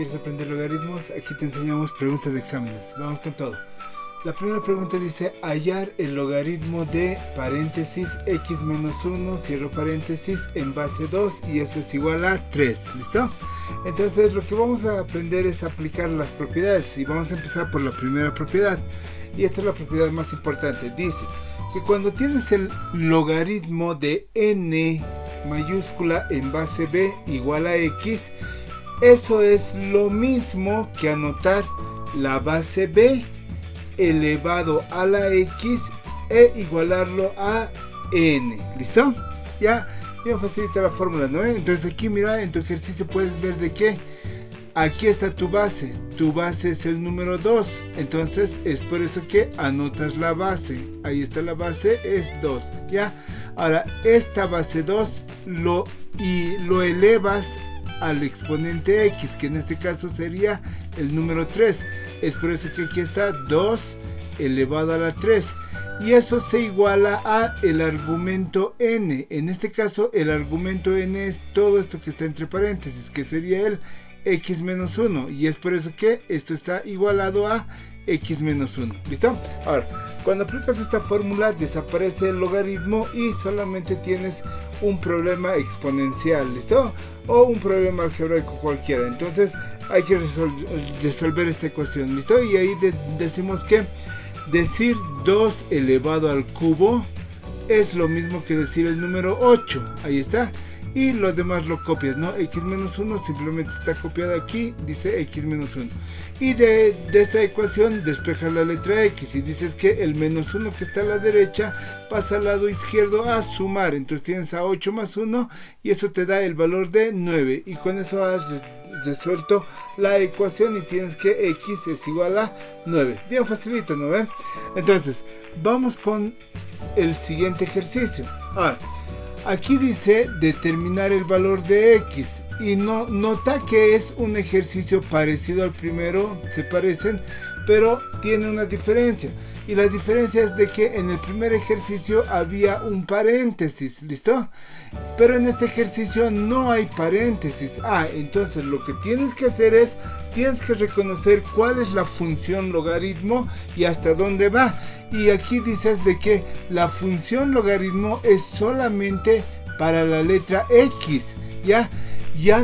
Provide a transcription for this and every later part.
¿Quieres aprender logaritmos? Aquí te enseñamos preguntas de exámenes. Vamos con todo. La primera pregunta dice hallar el logaritmo de paréntesis x menos 1, cierro paréntesis, en base 2 y eso es igual a 3. ¿Listo? Entonces lo que vamos a aprender es aplicar las propiedades y vamos a empezar por la primera propiedad. Y esta es la propiedad más importante. Dice que cuando tienes el logaritmo de n mayúscula en base b igual a x, eso es lo mismo que anotar la base b elevado a la x e igualarlo a n. ¿Listo? Ya, bien facilita la fórmula, ¿no? Entonces aquí mira, en tu ejercicio puedes ver de que aquí está tu base es el número 2, entonces es por eso que anotas la base, ahí está la base, es 2, ¿ya? Ahora, esta base 2 lo elevas al exponente x, que en este caso sería el número 3, es por eso que aquí está 2 elevado a la 3, y eso se iguala a el argumento n. En este caso el argumento n es todo esto que está entre paréntesis, que sería el x menos 1, y es por eso que esto está igualado a x menos 1. ¿Listo? Ahora, cuando aplicas esta fórmula desaparece el logaritmo y solamente tienes un problema exponencial, ¿listo? O un problema algebraico cualquiera. Entonces hay que resolver esta ecuación, ¿listo? Y ahí decimos que decir 2 elevado al cubo es lo mismo que decir el número 8. Ahí está. Y los demás lo copias, ¿no? X menos 1 simplemente está copiado aquí, dice X menos 1. Y de esta ecuación despejas la letra X y dices que el menos 1 que está a la derecha pasa al lado izquierdo a sumar. Entonces tienes a 8 más 1 y eso te da el valor de 9. Y con eso has resuelto la ecuación y tienes que X es igual a 9. Bien facilito, ¿no ven? Entonces, vamos con el siguiente ejercicio. Ahora, aquí dice determinar el valor de x y nota que es un ejercicio parecido al primero, se parecen, pero tiene una diferencia. Y la diferencia es de que en el primer ejercicio había un paréntesis, ¿listo? Pero en este ejercicio no hay paréntesis. Entonces lo que tienes que hacer es, tienes que reconocer cuál es la función logaritmo y hasta dónde va. Y aquí dices de que la función logaritmo es solamente para la letra x, ya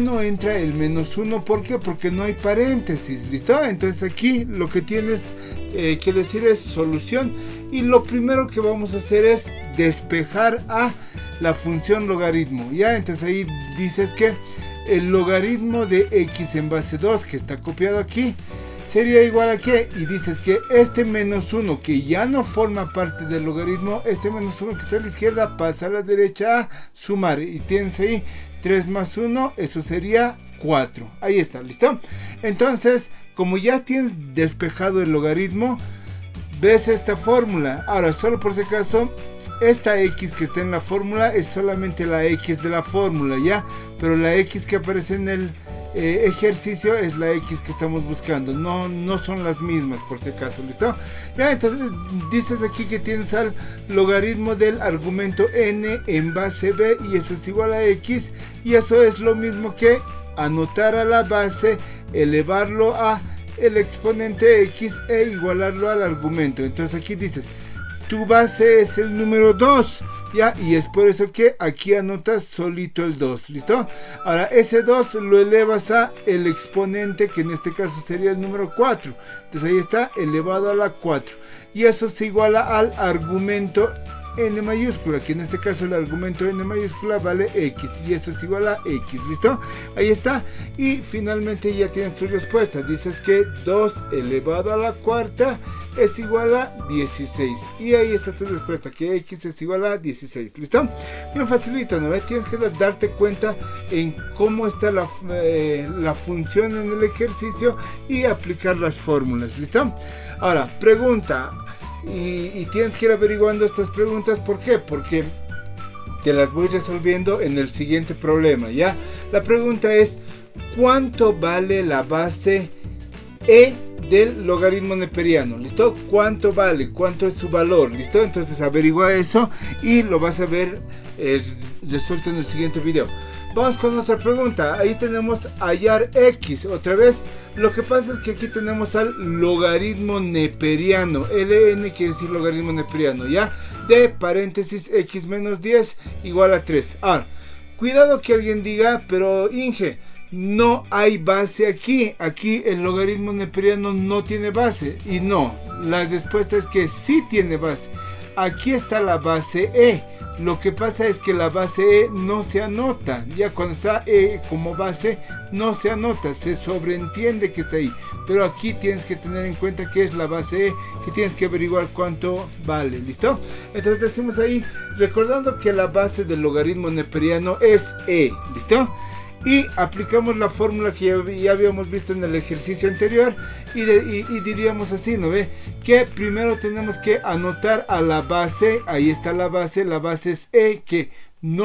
no entra el menos 1, ¿por qué? Porque no hay paréntesis, ¿listo? Entonces aquí lo que tienes que decir es solución y lo primero que vamos a hacer es despejar a la función logaritmo, ¿ya? Entonces ahí dices que el logaritmo de x en base 2 que está copiado aquí sería igual a qué, y dices que este menos 1 que ya no forma parte del logaritmo, este menos 1 que está a la izquierda pasa a la derecha a sumar y tienes ahí 3 más 1, eso sería 4. Ahí está, ¿listo? Entonces, como ya tienes despejado el logaritmo, ves esta fórmula. Ahora, solo por si acaso, esta x que está en la fórmula es solamente la x de la fórmula, ¿ya? Pero la x que aparece en el ejercicio es la x que estamos buscando, no son las mismas por si acaso, ¿listo? Ya, entonces dices aquí que tienes al logaritmo del argumento n en base b y eso es igual a x y eso es lo mismo que anotar a la base, elevarlo a el exponente x e igualarlo al argumento. Entonces aquí dices tu base es el número 2, ¿ya? Y es por eso que aquí anotas solito el 2, ¿listo? Ahora ese 2 lo elevas a el exponente, que en este caso sería el número 4. Entonces ahí está, elevado a la 4. Y eso se iguala al argumento n mayúscula, que en este caso el argumento n mayúscula vale x. Y eso es igual a x, ¿listo? Ahí está. Y finalmente ya tienes tu respuesta. Dices que 2 elevado a la cuarta es igual a 16. Y ahí está tu respuesta, que x es igual a 16. ¿Listo? Bien facilito, ¿no ves? Tienes que darte cuenta en cómo está la función en el ejercicio y aplicar las fórmulas. ¿Listo? Ahora, pregunta. Y tienes que ir averiguando estas preguntas. ¿Por qué? Porque te las voy resolviendo en el siguiente problema, ¿ya? La pregunta es, ¿cuánto vale la base e del logaritmo neperiano? ¿Listo? ¿Cuánto vale? ¿Cuánto es su valor? ¿Listo? Entonces averigua eso y lo vas a ver resuelto en el siguiente video. Vamos con otra pregunta. Ahí tenemos hallar x. Otra vez, lo que pasa es que aquí tenemos al logaritmo neperiano. LN quiere decir logaritmo neperiano, ¿ya? De paréntesis x menos 10 igual a 3. Ahora, cuidado que alguien diga, pero Inge, no hay base aquí. Aquí el logaritmo neperiano no tiene base. Y no, la respuesta es que sí tiene base. Aquí está la base e. Lo que pasa es que la base e no se anota. Ya cuando está e como base no se anota, se sobreentiende que está ahí. Pero aquí tienes que tener en cuenta que es la base e, que tienes que averiguar cuánto vale. ¿Listo? Entonces decimos ahí, recordando que la base del logaritmo neperiano es e. ¿Listo? Y aplicamos la fórmula que ya habíamos visto en el ejercicio anterior y diríamos así, ¿no ve? Que primero tenemos que anotar a la base. Ahí está la base es e, que no...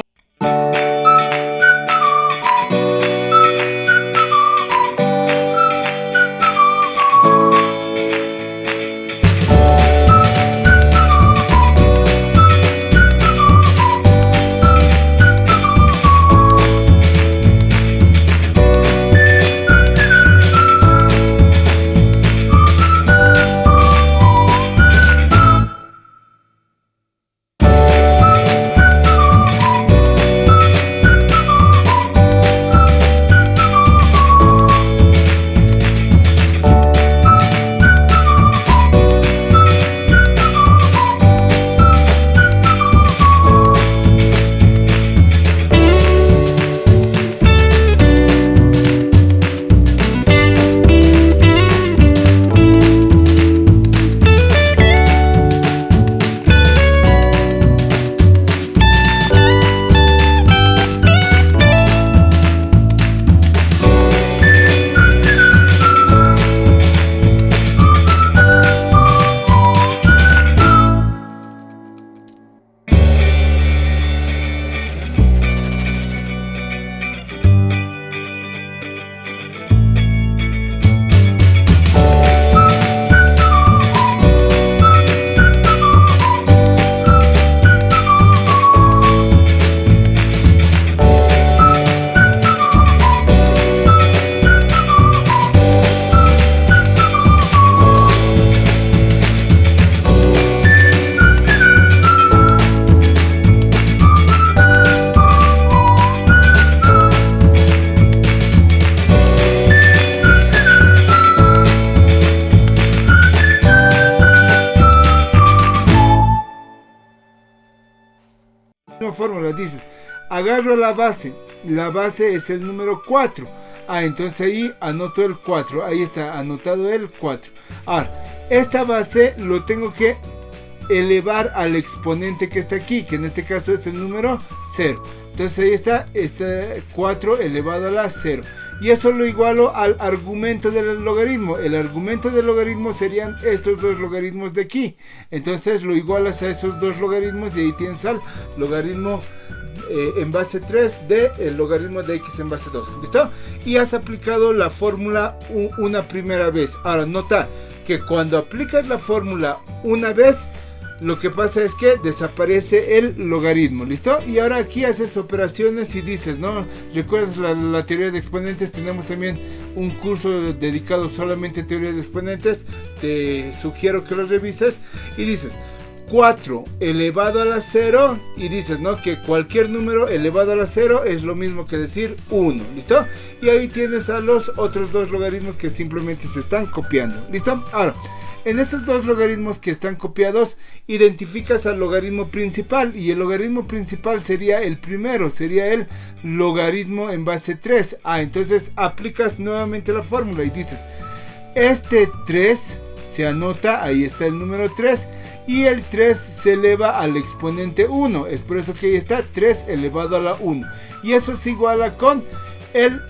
Fórmula, dices, agarro la base es el número 4. Entonces ahí anoto el 4, ahí está anotado el 4. Ahora, esta base lo tengo que elevar al exponente que está aquí, que en este caso es el número 0. Entonces ahí está, este 4 elevado a la 0. Y eso lo igualo al argumento del logaritmo. El argumento del logaritmo serían estos dos logaritmos de aquí. Entonces lo igualas a esos dos logaritmos y ahí tienes al logaritmo en base 3 del logaritmo de x en base 2. ¿Listo? Y has aplicado la fórmula una primera vez. Ahora nota que cuando aplicas la fórmula una vez, lo que pasa es que desaparece el logaritmo, ¿listo? Y ahora aquí haces operaciones y dices, ¿no? ¿Recuerdas la teoría de exponentes? Tenemos también un curso dedicado solamente a teoría de exponentes. Te sugiero que lo revises. Y dices, 4 elevado a la 0. Y dices, ¿no? Que cualquier número elevado a la 0 es lo mismo que decir 1, ¿listo? Y ahí tienes a los otros dos logaritmos que simplemente se están copiando, ¿listo? Ahora, en estos dos logaritmos que están copiados, identificas al logaritmo principal. Y el logaritmo principal sería el primero, sería el logaritmo en base 3. Entonces aplicas nuevamente la fórmula y dices, este 3 se anota, ahí está el número 3. Y el 3 se eleva al exponente 1. Es por eso que ahí está 3 elevado a la 1. Y eso se iguala con el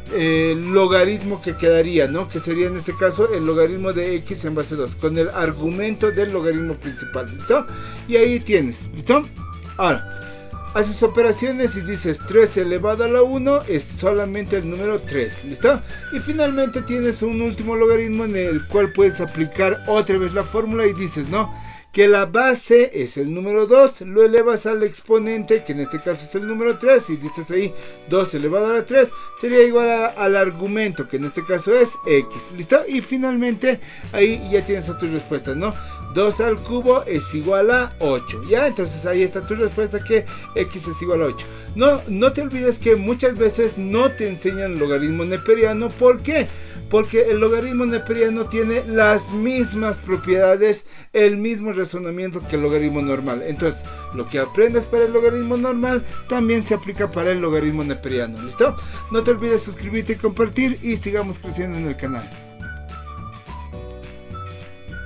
logaritmo que quedaría, ¿no? Que sería en este caso el logaritmo de x en base 2, con el argumento del logaritmo principal, ¿listo? Y ahí tienes, ¿listo? Ahora, haces operaciones y dices 3 elevado a la 1 es solamente el número 3, ¿listo? Y finalmente tienes un último logaritmo en el cual puedes aplicar otra vez la fórmula y dices, ¿no? que la base es el número 2, lo elevas al exponente, que en este caso es el número 3, y dices ahí 2 elevado a la 3, sería igual al argumento, que en este caso es x, ¿listo? Y finalmente ahí ya tienes tu respuesta, ¿no? 2 al cubo es igual a 8, ¿ya? Entonces ahí está tu respuesta, que x es igual a 8. No te olvides que muchas veces no te enseñan logaritmo neperiano. ¿Por qué? Porque el logaritmo neperiano tiene las mismas propiedades, el mismo razonamiento que el logaritmo normal. Entonces, lo que aprendas para el logaritmo normal también se aplica para el logaritmo neperiano, ¿listo? No te olvides suscribirte y compartir, y sigamos creciendo en el canal.